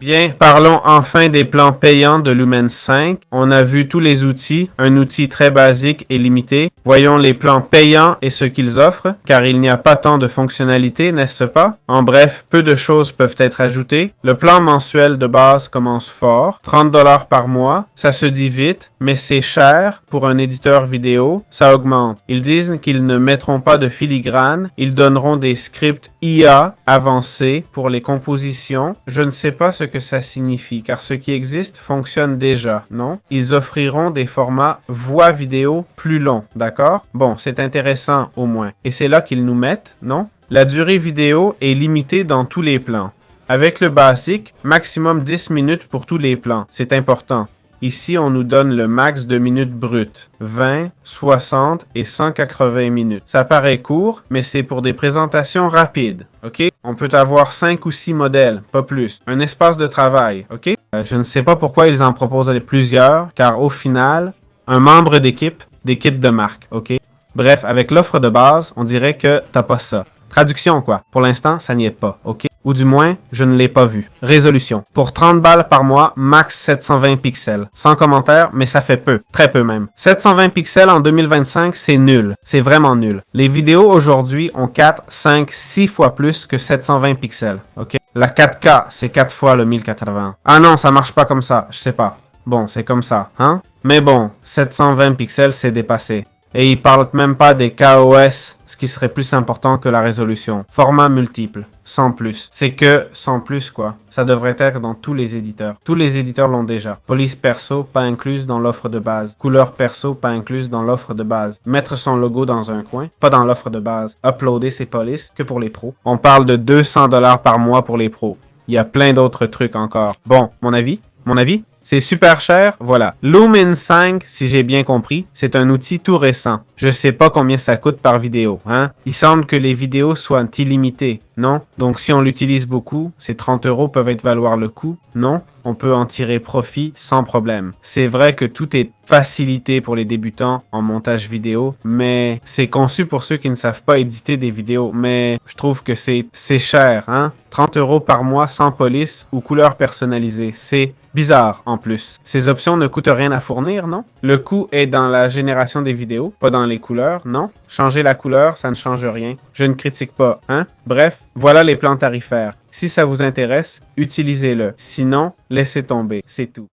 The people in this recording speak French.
Bien, parlons enfin des plans payants de Lumen 5. On a vu tous les outils, un outil très basique et limité. Voyons les plans payants et ce qu'ils offrent, car il n'y a pas tant de fonctionnalités, n'est-ce pas? En bref, peu de choses peuvent être ajoutées. Le plan mensuel de base commence fort, 30 $ par mois. Ça se dit vite, mais c'est cher pour un éditeur vidéo. Ça augmente. Ils disent qu'ils ne mettront pas de filigrane. Ils donneront des scripts IA avancés pour les compositions. Je ne sais pas ce que ça signifie, car ce qui existe fonctionne déjà, non? Ils offriront des formats voix vidéo plus longs, d'accord? Bon, c'est intéressant au moins. Et c'est là qu'ils nous mettent, non? La durée vidéo est limitée dans tous les plans. Avec le basique, maximum 10 minutes pour tous les plans. C'est important. Ici, on nous donne le max de minutes brutes. 20, 60 et 180 minutes. Ça paraît court, mais c'est pour des présentations rapides. OK? On peut avoir 5 ou 6 modèles, pas plus. Un espace de travail. OK? Je ne sais pas pourquoi ils en proposent plusieurs, car au final, un membre d'équipe, des kits de marque. OK? Bref, avec l'offre de base, on dirait que t'as pas ça. Traduction, quoi. Pour l'instant, ça n'y est pas. OK? Ou du moins, je ne l'ai pas vu. Résolution. Pour 30 balles par mois, max 720 pixels. Sans commentaire, mais ça fait peu. Très peu même. 720 pixels en 2025, c'est nul. C'est vraiment nul. Les vidéos aujourd'hui ont 4, 5, 6 fois plus que 720 pixels. OK? La 4K, c'est 4 fois le 1080. Ah non, ça marche pas comme ça. Je sais pas. Bon, c'est comme ça, hein? Mais bon, 720 pixels, c'est dépassé. Et ils parlent même pas des KOS, ce qui serait plus important que la résolution. Format multiple, sans plus. C'est que sans plus, quoi. Ça devrait être dans tous les éditeurs. Tous les éditeurs l'ont déjà. Police perso, pas incluse dans l'offre de base. Couleur perso, pas incluse dans l'offre de base. Mettre son logo dans un coin, pas dans l'offre de base. Uploader ses polices, que pour les pros. On parle de 200 $ par mois pour les pros. Il y a plein d'autres trucs encore. Bon, mon avis? C'est super cher, voilà. Lumen 5, si j'ai bien compris, c'est un outil tout récent. Je sais pas combien ça coûte par vidéo, hein. Il semble que les vidéos soient illimitées, non? Donc si on l'utilise beaucoup, ces 30 € peuvent être valoir le coup, non? On peut en tirer profit sans problème. C'est vrai que tout est facilité pour les débutants en montage vidéo, mais c'est conçu pour ceux qui ne savent pas éditer des vidéos. Mais je trouve que c'est cher, hein? 30 € par mois sans police ou couleur personnalisée. C'est bizarre en plus. Ces options ne coûtent rien à fournir, non? Le coût est dans la génération des vidéos, pas dans les couleurs, non? Changer la couleur, ça ne change rien. Je ne critique pas, hein? Bref, voilà les plans tarifaires. Si ça vous intéresse, utilisez-le. Sinon, laissez tomber. C'est tout.